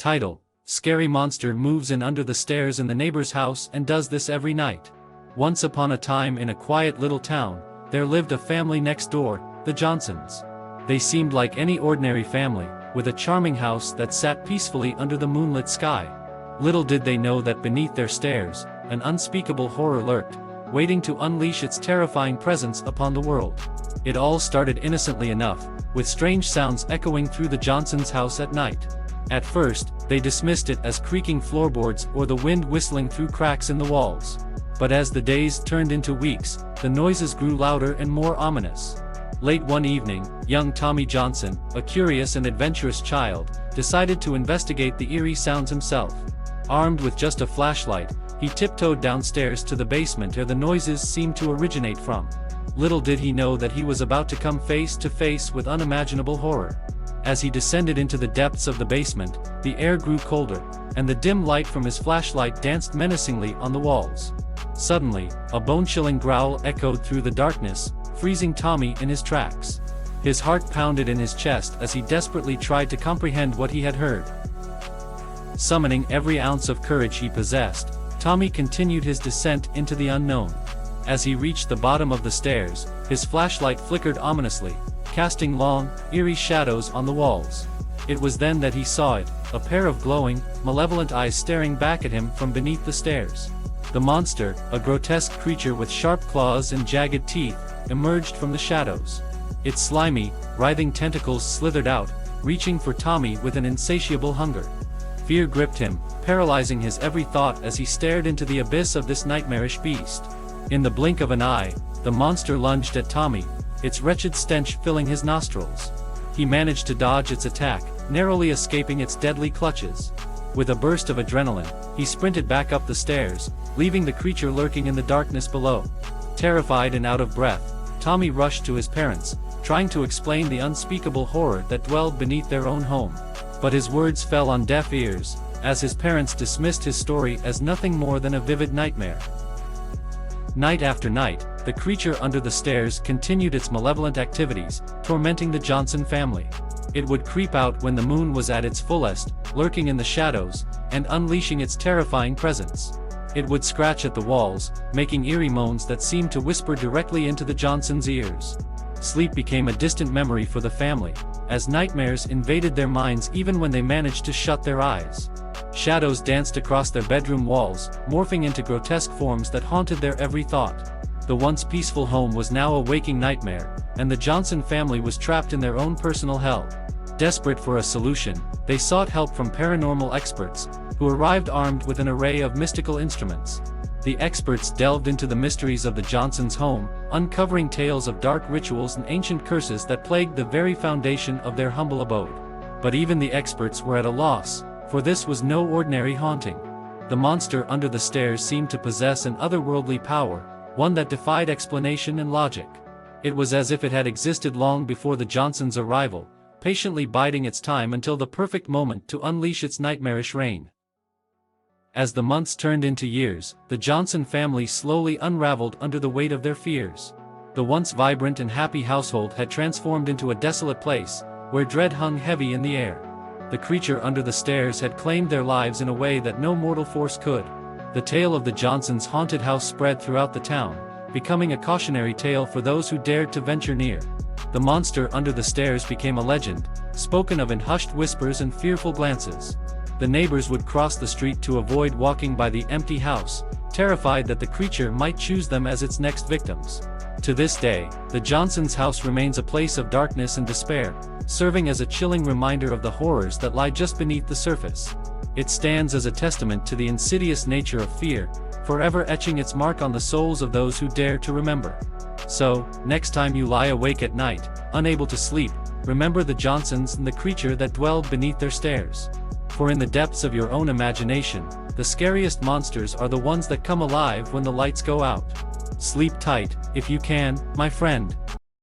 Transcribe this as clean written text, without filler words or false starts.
Title: Scary monster moves in under the stairs in the neighbor's house and does this every night. Once upon a time in a quiet little town, there lived a family next door, the Johnsons. They seemed like any ordinary family, with a charming house that sat peacefully under the moonlit sky. Little did they know that beneath their stairs, an unspeakable horror lurked, waiting to unleash its terrifying presence upon the world. It all started innocently enough, with strange sounds echoing through the Johnsons' house at night. At first, they dismissed it as creaking floorboards or the wind whistling through cracks in the walls. But as the days turned into weeks, the noises grew louder and more ominous. Late one evening, young Tommy Johnson, a curious and adventurous child, decided to investigate the eerie sounds himself. Armed with just a flashlight, he tiptoed downstairs to the basement where the noises seemed to originate from. Little did he know that he was about to come face to face with unimaginable horror. As he descended into the depths of the basement, the air grew colder, and the dim light from his flashlight danced menacingly on the walls. Suddenly, a bone-chilling growl echoed through the darkness, freezing Tommy in his tracks. His heart pounded in his chest as he desperately tried to comprehend what he had heard. Summoning every ounce of courage he possessed, Tommy continued his descent into the unknown. As he reached the bottom of the stairs, his flashlight flickered ominously, casting long, eerie shadows on the walls. It was then that he saw it, a pair of glowing, malevolent eyes staring back at him from beneath the stairs. The monster, a grotesque creature with sharp claws and jagged teeth, emerged from the shadows. Its slimy, writhing tentacles slithered out, reaching for Tommy with an insatiable hunger. Fear gripped him, paralyzing his every thought as he stared into the abyss of this nightmarish beast. In the blink of an eye, the monster lunged at Tommy, its wretched stench filling his nostrils. He managed to dodge its attack, narrowly escaping its deadly clutches. With a burst of adrenaline, he sprinted back up the stairs, leaving the creature lurking in the darkness below. Terrified and out of breath, Tommy rushed to his parents, trying to explain the unspeakable horror that dwelled beneath their own home. But his words fell on deaf ears, as his parents dismissed his story as nothing more than a vivid nightmare. Night after night, the creature under the stairs continued its malevolent activities, tormenting the Johnson family. It would creep out when the moon was at its fullest, lurking in the shadows, and unleashing its terrifying presence. It would scratch at the walls, making eerie moans that seemed to whisper directly into the Johnsons' ears. Sleep became a distant memory for the family, as nightmares invaded their minds even when they managed to shut their eyes. Shadows danced across their bedroom walls, morphing into grotesque forms that haunted their every thought. The once peaceful home was now a waking nightmare, and the Johnson family was trapped in their own personal hell. Desperate for a solution, they sought help from paranormal experts, who arrived armed with an array of mystical instruments. The experts delved into the mysteries of the Johnsons' home, uncovering tales of dark rituals and ancient curses that plagued the very foundation of their humble abode. But even the experts were at a loss, for this was no ordinary haunting. The monster under the stairs seemed to possess an otherworldly power, one that defied explanation and logic. It was as if it had existed long before the Johnsons' arrival, patiently biding its time until the perfect moment to unleash its nightmarish reign. As the months turned into years, the Johnson family slowly unraveled under the weight of their fears. The once vibrant and happy household had transformed into a desolate place, where dread hung heavy in the air. The creature under the stairs had claimed their lives in a way that no mortal force could. The tale of the Johnsons' haunted house spread throughout the town, becoming a cautionary tale for those who dared to venture near. The monster under the stairs became a legend, spoken of in hushed whispers and fearful glances. The neighbors would cross the street to avoid walking by the empty house, terrified that the creature might choose them as its next victims. To this day, the Johnsons' house remains a place of darkness and despair, serving as a chilling reminder of the horrors that lie just beneath the surface. It stands as a testament to the insidious nature of fear, forever etching its mark on the souls of those who dare to remember. So, next time you lie awake at night, unable to sleep, remember the Johnsons and the creature that dwelled beneath their stairs. For in the depths of your own imagination, the scariest monsters are the ones that come alive when the lights go out. Sleep tight, if you can, my friend.